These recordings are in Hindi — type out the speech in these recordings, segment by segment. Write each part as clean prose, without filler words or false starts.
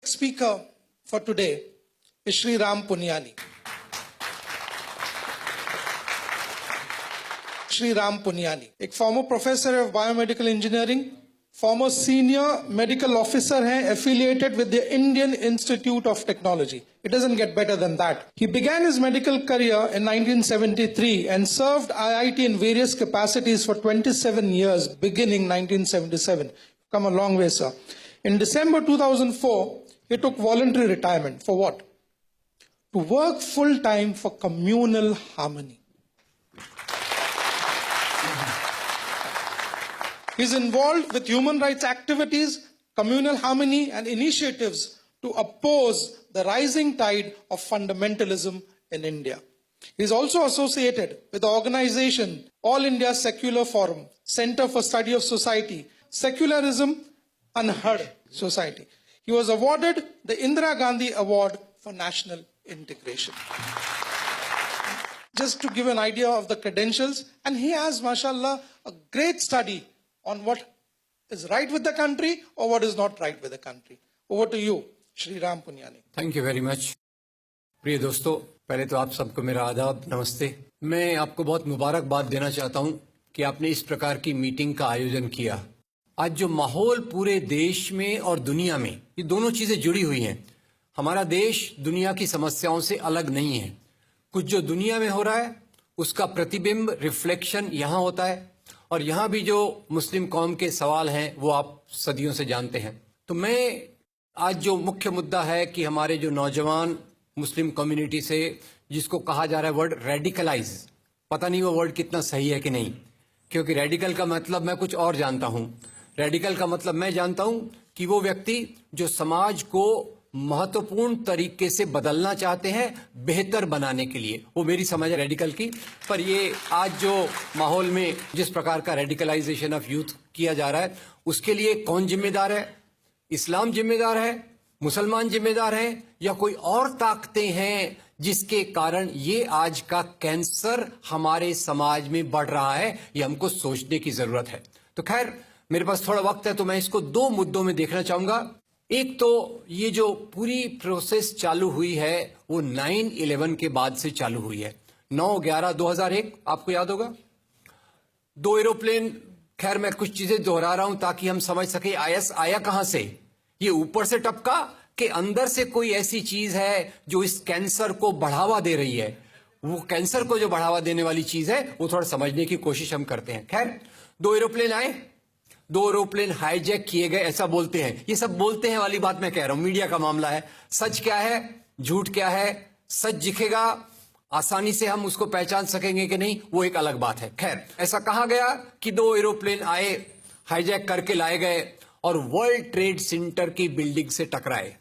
Speaker for today is Shri Ram Punyani. Shri Ram Punyani, एक former professor of biomedical engineering, former senior medical officer है, affiliated with the Indian Institute of Technology. It doesn't get better than that. He began his medical career in 1973 and served IIT in various capacities for 27 years, beginning 1977. Come a long way, sir. In December 2004, he took voluntary retirement. For what? To work full-time for communal harmony. He's involved with human rights activities, communal harmony, and initiatives to oppose the rising tide of fundamentalism in India. He's also associated with the organization All India Secular Forum, Center for Study of Society, Secularism Unheard Society. He was awarded the Indira Gandhi Award for National Integration. Just to give an idea of the credentials, and he has, mashallah, a great study on what is right with the country or what is not right with the country. Over to you, Shri Ram Punyani. Thank you very much. प्रिय दोस्तों, पहले तो आप सबको मेरा आदाब, नमस्ते। मैं आपको बहुत मुबारकबाद देना चाहता हूं कि आपने इस प्रकार की मीटिंग का आयोजन किया। आज जो माहौल पूरे देश में और दुनिया में, ये दोनों चीजें जुड़ी हुई हैं। हमारा देश दुनिया की समस्याओं से अलग नहीं है। कुछ जो दुनिया में हो रहा है उसका प्रतिबिंब, रिफ्लेक्शन यहाँ होता है, और यहाँ भी जो मुस्लिम कौम के सवाल हैं वो आप सदियों से जानते हैं। तो मैं आज जो मुख्य मुद्दा है कि हमारे जो नौजवान मुस्लिम कम्युनिटी से, जिसको कहा जा रहा है वर्ड रेडिकलाइज, पता नहीं वो वर्ड कितना सही है कि नहीं, क्योंकि रेडिकल का मतलब मैं कुछ और जानता हूं। रेडिकल का मतलब मैं जानता हूं कि वो व्यक्ति जो समाज को महत्वपूर्ण तरीके से बदलना चाहते हैं बेहतर बनाने के लिए, वो मेरी समझ है रेडिकल की। पर ये आज जो माहौल में जिस प्रकार का रेडिकलाइजेशन ऑफ यूथ किया जा रहा है, उसके लिए कौन जिम्मेदार है? इस्लाम जिम्मेदार है, मुसलमान जिम्मेदार हैं, या कोई और ताकतें हैं जिसके कारण ये आज का कैंसर हमारे समाज में बढ़ रहा है? ये हमको सोचने की जरूरत है। तो खैर, मेरे पास थोड़ा वक्त है तो मैं इसको दो मुद्दों में देखना चाहूंगा। एक तो ये जो पूरी प्रोसेस चालू हुई है वो 9/11 के बाद से चालू हुई है। 9/11/2001 आपको याद होगा, 2 एरोप्लेन। खैर, मैं कुछ चीजें दोहरा रहा हूं ताकि हम समझ सके आईएस आया कहां से। ये ऊपर से टपका कि अंदर से कोई ऐसी चीज है जो इस कैंसर को बढ़ावा दे रही है। वो कैंसर को जो बढ़ावा देने वाली चीज है वो थोड़ा समझने की कोशिश हम करते हैं। खैर, 2 एरोप्लेन आए, 2 एरोप्लेन हाईजैक किए गए, ऐसा बोलते हैं। ये सब बोलते हैं वाली बात मैं कह रहा हूं, मीडिया का मामला है। सच क्या है, झूठ क्या है, सच दिखेगा, आसानी से हम उसको पहचान सकेंगे कि नहीं, वो एक अलग बात है। खैर, ऐसा कहा गया कि 2 एरोप्लेन आए, हाईजैक करके लाए गए और वर्ल्ड ट्रेड सेंटर की बिल्डिंग से टकराए।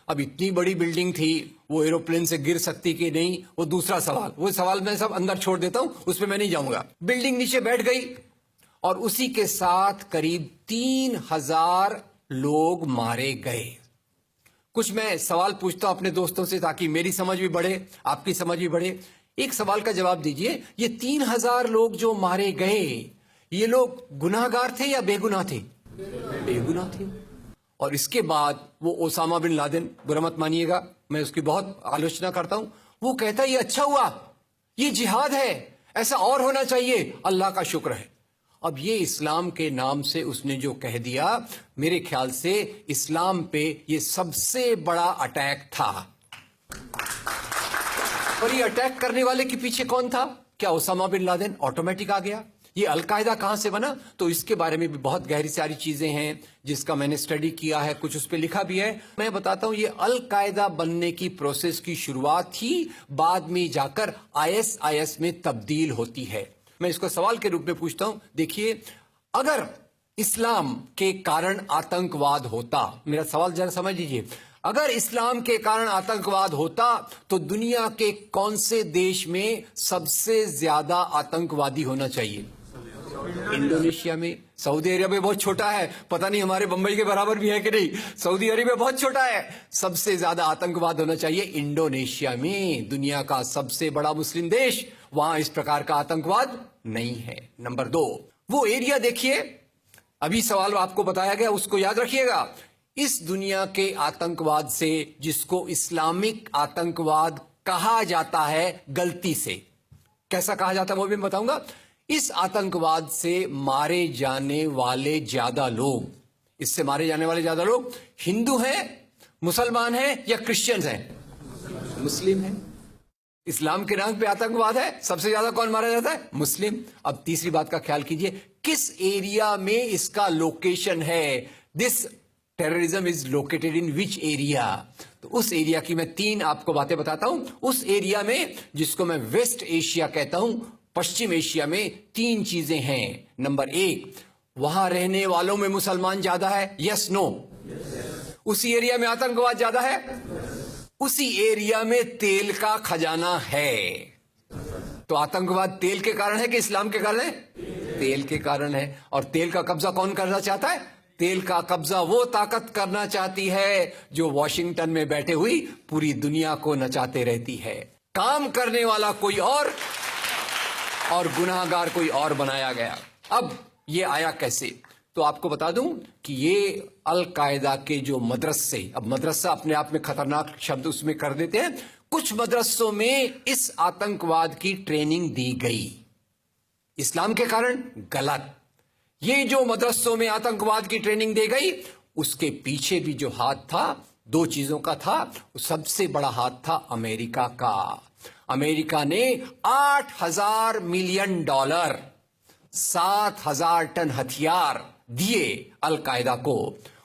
अब इतनी बड़ी बिल्डिंग थी, वो एरोप्लेन से गिर सकती कि नहीं, वो दूसरा सवाल। वो सवाल मैं सब अंदर छोड़ देता हूं, उस पर मैं नहीं जाऊंगा। बिल्डिंग नीचे बैठ गई और उसी के साथ करीब 3000 लोग मारे गए। कुछ मैं सवाल पूछता हूं अपने दोस्तों से ताकि मेरी समझ भी बढ़े, आपकी समझ भी बढ़े। एक सवाल का जवाब दीजिए, ये 3000 लोग जो मारे गए, ये लोग गुनाहगार थे या बेगुनाह थे? बेगुनाह थे। और इसके बाद वो ओसामा बिन लादेन, बुरा मत मानिएगा, मैं उसकी बहुत आलोचना करता हूं, वो कहता है ये अच्छा हुआ, ये जिहाद है, ऐसा और होना चाहिए, अल्लाह का शुक्र है। अब ये इस्लाम के नाम से उसने जो कह दिया, मेरे ख्याल से इस्लाम पे ये सबसे बड़ा अटैक था। और ये अटैक करने वाले के पीछे कौन था? क्या ओसामा बिन लादेन ऑटोमेटिक आ गया? ये अलकायदा कहां से बना? तो इसके बारे में भी बहुत गहरी सारी चीजें हैं जिसका मैंने स्टडी किया है, कुछ उस पर लिखा भी है। मैं बताता हूं, ये अलकायदा बनने की प्रोसेस की शुरुआत ही बाद में जाकर आईएसआईएस में तब्दील होती है। मैं इसको सवाल के रूप में पूछता हूं, देखिए, अगर इस्लाम के कारण आतंकवाद होता, मेरा सवाल जरा समझ लीजिए, अगर इस्लाम के कारण आतंकवाद होता तो दुनिया के कौन से देश में सबसे ज्यादा आतंकवादी होना चाहिए? इंडोनेशिया में। सऊदी अरेबिया बहुत छोटा है, पता नहीं हमारे बंबई के बराबर भी है कि नहीं। सऊदी अरेबिया बहुत छोटा है, सबसे ज्यादा आतंकवाद होना चाहिए इंडोनेशिया में, दुनिया का सबसे बड़ा मुस्लिम देश। वहां इस प्रकार का आतंकवाद नहीं है। नंबर 2, वो एरिया देखिए, अभी सवाल आपको बताया गया, उसको याद रखिएगा। इस दुनिया के आतंकवाद से, जिसको इस्लामिक आतंकवाद कहा जाता है गलती से, कैसा कहा जाता है वो भी मैं बताऊंगा, इस आतंकवाद से मारे जाने वाले ज्यादा लोग, इससे मारे जाने वाले ज्यादा लोग हिंदू हैं, मुसलमान हैं या क्रिश्चियंस हैं? मुस्लिम हैं। इस्लाम के नाम पे आतंकवाद है, सबसे ज्यादा कौन मारा जाता है? मुस्लिम। अब तीसरी बात का ख्याल कीजिए, किस एरिया में इसका लोकेशन है? This terrorism is located in which area? तो उस एरिया की मैं 3 आपको बातें बताता हूं। उस एरिया में, जिसको मैं वेस्ट एशिया कहता हूं, पश्चिम एशिया में 3 चीजें हैं। नंबर 1, वहां रहने वालों में मुसलमान ज्यादा है, यस नो? उसी एरिया में आतंकवाद ज्यादा है, उसी एरिया में तेल का खजाना है। तो आतंकवाद तेल के कारण है कि इस्लाम के कारण है? तेल के कारण है। और तेल का कब्जा कौन करना चाहता है? तेल का कब्जा वो ताकत करना चाहती है जो वॉशिंगटन में बैठे हुई पूरी दुनिया को नचाते रहती है। काम करने वाला कोई और गुनाहगार कोई और बनाया गया। अब ये आया कैसे? तो आपको बता दूं कि ये अल कायदा के जो मदरसे, अब मदरसा अपने आप में खतरनाक शब्द उसमें कर देते हैं, कुछ मदरसों में इस आतंकवाद की ट्रेनिंग दी गई। इस्लाम के कारण गलत। ये जो मदरसों में आतंकवाद की ट्रेनिंग दी गई, उसके पीछे भी जो हाथ था, 2 चीजों का था। सबसे बड़ा हाथ था अमेरिका का। अमेरिका ने $8,000 मिलियन, 7,000 टन हथियार दिए अल कायदा को।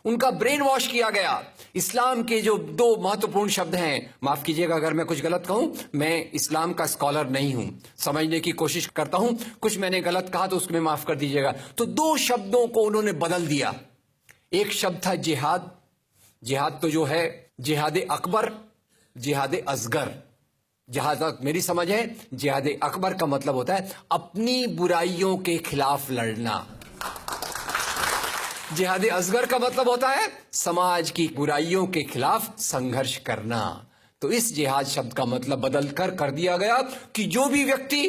उनका ब्रेन वॉश किया गया। इस्लाम के जो 2 महत्वपूर्ण शब्द हैं, माफ कीजिएगा अगर मैं कुछ गलत कहूं, मैं इस्लाम का स्कॉलर नहीं हूं, समझने की कोशिश करता हूं, कुछ मैंने गलत कहा तो उसको माफ कर दीजिएगा। तो 2 शब्दों को उन्होंने बदल दिया। एक शब्द था जिहाद। जिहाद तो जो है जिहाद अकबर, जिहाद असगर। जहां तक मेरी समझ है, जिहाद अकबर का मतलब होता है अपनी बुराइयों के खिलाफ लड़ना। जिहाद असगर का मतलब होता है समाज की बुराइयों के खिलाफ संघर्ष करना। तो इस जिहाद शब्द का मतलब बदलकर कर दिया गया कि जो भी व्यक्ति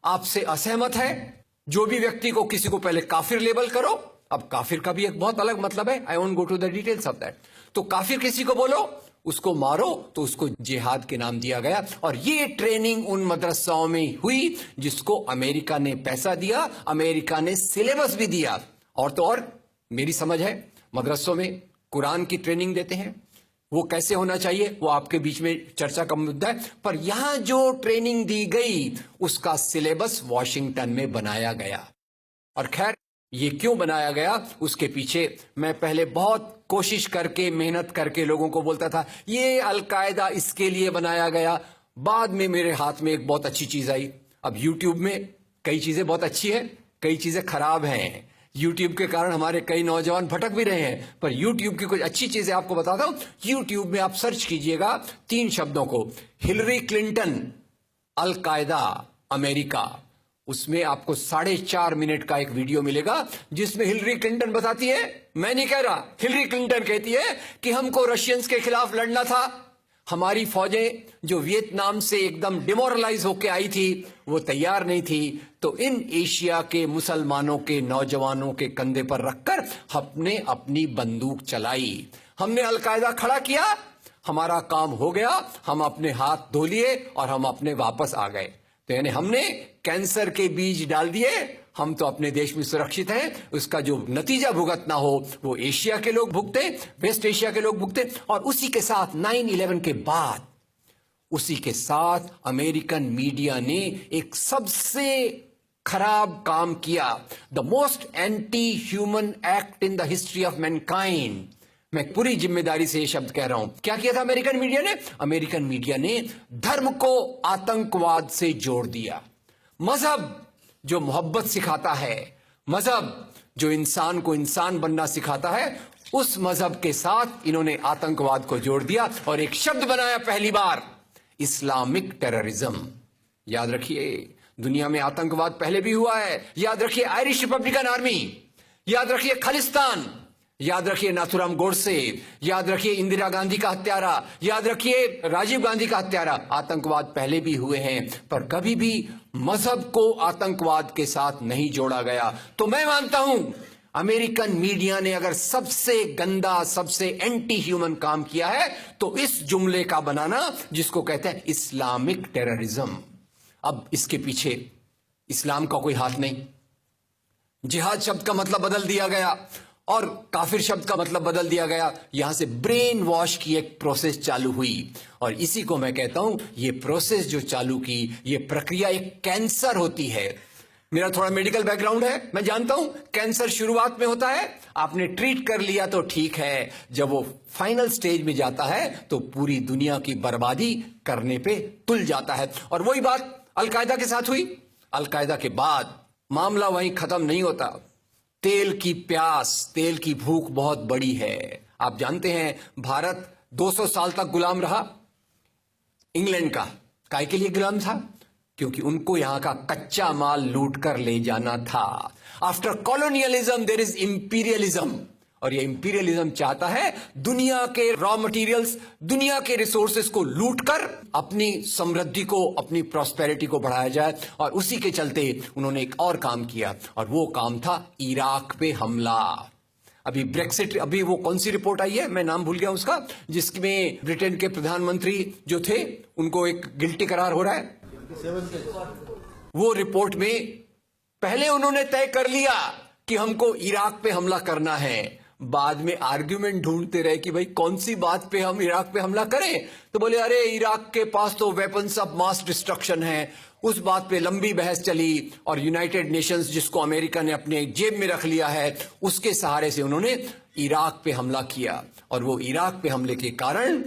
आपसे असहमत है, जो भी व्यक्ति को किसी को पहले काफिर लेबल करो। अब काफिर का भी एक बहुत अलग मतलब है, I won't go to the details of that. तो काफिर किसी को बोलो, उसको मारो, तो उसको जिहाद के नाम दिया गया। और ये ट्रेनिंग उन मदरसाओं में हुई जिसको अमेरिका ने पैसा दिया, अमेरिका ने सिलेबस भी दिया। और तो और मेरी समझ है, मदरसों में कुरान की ट्रेनिंग देते हैं। वो कैसे होना चाहिए वो आपके बीच में चर्चा का मुद्दा है, पर यहां जो ट्रेनिंग दी गई उसका सिलेबस वॉशिंगटन में बनाया गया। और खैर, ये क्यों बनाया गया उसके पीछे मैं पहले बहुत कोशिश करके, मेहनत करके लोगों को बोलता था ये अल कायदा इसके लिए बनाया गया। बाद में मेरे हाथ में एक बहुत अच्छी चीज आई। अब यूट्यूब में कई चीजें बहुत अच्छी हैं, कई चीजें खराब हैं। यूट्यूब के कारण हमारे कई नौजवान भटक भी रहे हैं, पर यूट्यूब की कुछ अच्छी चीजें आपको बताता हूं। यूट्यूब में आप सर्च कीजिएगा 3 शब्दों को, हिलरी क्लिंटन अल कायदा अमेरिका। उसमें आपको 4.5 मिनट का एक वीडियो मिलेगा जिसमें हिलरी क्लिंटन बताती है, मैं नहीं कह रहा, हिलरी क्लिंटन कहती है कि हमको रशियंस के खिलाफ लड़ना था। हमारी फौजें जो वियतनाम से एकदम डिमोरलाइज होकर आई थी वो तैयार नहीं थी। तो इन एशिया के मुसलमानों के नौजवानों के कंधे पर रखकर हमने अपनी बंदूक चलाई, हमने अलकायदा खड़ा किया, हमारा काम हो गया, हम अपने हाथ धो लिए और हम अपने वापस आ गए। तो यानी हमने कैंसर के बीज डाल दिए, हम तो अपने देश में सुरक्षित हैं। उसका जो नतीजा भुगतना हो वो एशिया के लोग भुगते, वेस्ट एशिया के लोग भुगते। और उसी के साथ 9/11 के बाद, उसी के साथ अमेरिकन मीडिया ने एक सबसे खराब काम किया, the most anti human act in the history of Mankind. मैं पूरी जिम्मेदारी से ये शब्द कह रहा हूं। क्या किया था अमेरिकन मीडिया ने? अमेरिकन मीडिया ने धर्म को आतंकवाद से जोड़ दिया। मजहब जो मोहब्बत सिखाता है, मजहब जो इंसान को इंसान बनना सिखाता है, उस मजहब के साथ इन्होंने आतंकवाद को जोड़ दिया और एक शब्द बनाया पहली बार, इस्लामिक टेररिज्म। याद रखिए, दुनिया में आतंकवाद पहले भी हुआ है। याद रखिए आयरिश रिपब्लिकन आर्मी, याद रखिए खालिस्तान, याद रखिए नाथुराम गोडसे, याद रखिए इंदिरा गांधी का हत्यारा, याद रखिए राजीव गांधी का हत्यारा। आतंकवाद पहले भी हुए हैं, पर कभी भी मजहब को आतंकवाद के साथ नहीं जोड़ा गया। तो मैं मानता हूं अमेरिकन मीडिया ने अगर सबसे गंदा, सबसे एंटी ह्यूमन काम किया है तो इस जुमले का बनाना जिसको कहते हैं इस्लामिक टेररिज्म। अब इसके पीछे इस्लाम का कोई हाथ नहीं। जिहाद शब्द का मतलब बदल दिया गया और काफिर शब्द का मतलब बदल दिया गया। यहां से ब्रेन वॉश की एक प्रोसेस चालू हुई और इसी को मैं कहता हूं, ये प्रोसेस जो चालू की, ये प्रक्रिया एक कैंसर होती है। मेरा थोड़ा मेडिकल बैकग्राउंड है, मैं जानता हूं कैंसर शुरुआत में होता है, आपने ट्रीट कर लिया तो ठीक है, जब वो फाइनल स्टेज में जाता है तो पूरी दुनिया की बर्बादी करने पे तुल जाता है। और वही बात अलकायदा के साथ हुई। अलकायदा के बाद मामला वहीं खत्म नहीं होता। तेल की प्यास, तेल की भूख बहुत बड़ी है। आप जानते हैं भारत 200 साल तक गुलाम रहा इंग्लैंड का। काहे के लिए गुलाम था? क्योंकि उनको यहां का कच्चा माल लूट कर ले जाना था। After colonialism there is imperialism, और ये इंपीरियलिज्म चाहता है दुनिया के रॉ मटेरियल्स, दुनिया के रिसोर्सेस को लूट कर अपनी समृद्धि को, अपनी प्रॉस्पेरिटी को बढ़ाया जाए। और उसी के चलते उन्होंने एक और काम किया और वो काम था इराक पे हमला। अभी ब्रेक्सिट, अभी वो कौन सी रिपोर्ट आई है, मैं नाम भूल गया उसका, जिसमें ब्रिटेन के प्रधानमंत्री जो थे उनको एक गिल्टी करार हो रहा है। वो रिपोर्ट में पहले उन्होंने तय कर लिया कि हमको इराक पे हमला करना है, बाद में आर्ग्यूमेंट ढूंढते रहे कि भाई कौन सी बात पे हम इराक पे हमला करें। तो बोले अरे इराक के पास तो वेपन्स ऑफ मास डिस्ट्रक्शन है। उस बात पे लंबी बहस चली और यूनाइटेड नेशंस, जिसको अमेरिका ने अपने जेब में रख लिया है, उसके सहारे से उन्होंने इराक पे हमला किया। और वो इराक पे हमले के कारण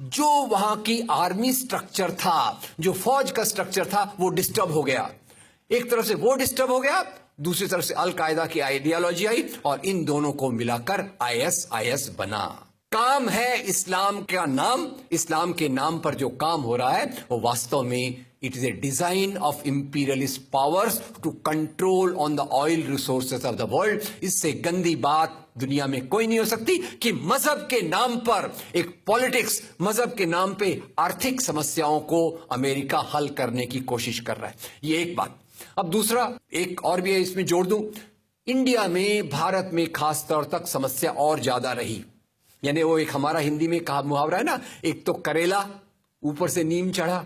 जो वहां की आर्मी स्ट्रक्चर था, जो फौज का स्ट्रक्चर था, वो डिस्टर्ब हो गया। एक तरफ से वो डिस्टर्ब हो गया, दूसरी तरफ से अल कायदा की आइडियोलॉजी आई और इन दोनों को मिलाकर आईएस बना। काम है इस्लाम का नाम, इस्लाम के नाम पर जो काम हो रहा है वो वास्तव में it is a design of imperialist powers to control on the oil resources of the world. इससे गंदी बात दुनिया में कोई नहीं हो सकती कि मजहब के नाम पर एक पॉलिटिक्स, मजहब के नाम पे आर्थिक समस्याओं को अमेरिका हल करने की कोशिश कर रहा है। ये एक बात। अब दूसरा एक और भी है, इसमें जोड़ दूं, इंडिया में, भारत में खास तौर तक समस्या और ज्यादा रही। यानी वो एक हमारा हिंदी में कहा मुहावरा है ना, एक तो करेला ऊपर से नीम चढ़ा।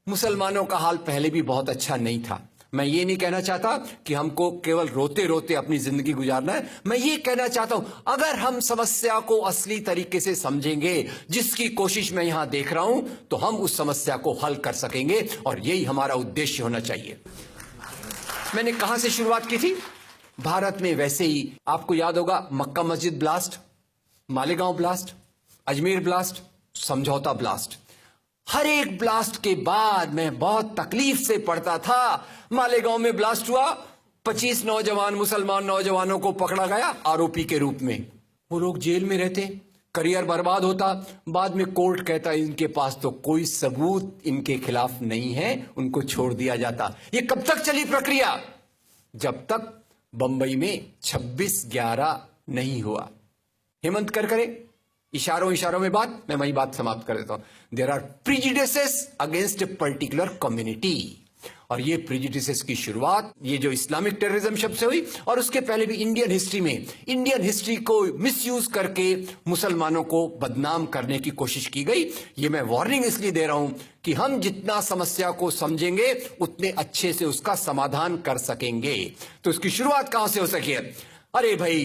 मुसलमानों का हाल पहले भी बहुत अच्छा नहीं था। मैं ये नहीं कहना चाहता कि हमको केवल रोते रोते अपनी जिंदगी गुजारना है। मैं ये कहना चाहता हूं अगर हम समस्या को असली तरीके से समझेंगे, जिसकी कोशिश मैं यहां देख रहा हूं, तो हम उस समस्या को हल कर सकेंगे और यही हमारा उद्देश्य होना चाहिए। मैंने कहां से शुरुआत की थी? भारत में वैसे ही आपको याद होगा मक्का मस्जिद blast, Malegaon blast, Ajmer blast, समझौता ब्लास्ट। हर एक ब्लास्ट के बाद मैं बहुत तकलीफ से पढ़ता था, मालेगांव में ब्लास्ट हुआ, 25 नौजवान मुसलमान नौजवानों को पकड़ा गया आरोपी के रूप में। वो लोग जेल में रहते, करियर बर्बाद होता, बाद में कोर्ट कहता इनके पास तो कोई सबूत इनके खिलाफ नहीं है, उनको छोड़ दिया जाता। ये कब तक चली प्रक्रिया? जब तक बंबई में 26/11 नहीं हुआ। हेमंत करकरे इशारों में बात, मैं वही बात समाप्त कर देता हूं। There are prejudices against a particular community, और ये प्रिजुडिसेस की शुरुआत ये जो इस्लामिक टेररिज्म शब्द से हुई, और उसके पहले भी इंडियन हिस्ट्री में, इंडियन हिस्ट्री को मिसयूज करके मुसलमानों को बदनाम करने की कोशिश की गई। ये मैं वार्निंग इसलिए दे रहा हूं कि हम जितना समस्या को समझेंगे उतने अच्छे से उसका समाधान कर सकेंगे। तो इसकी शुरुआत कहां से हो सके? अरे भाई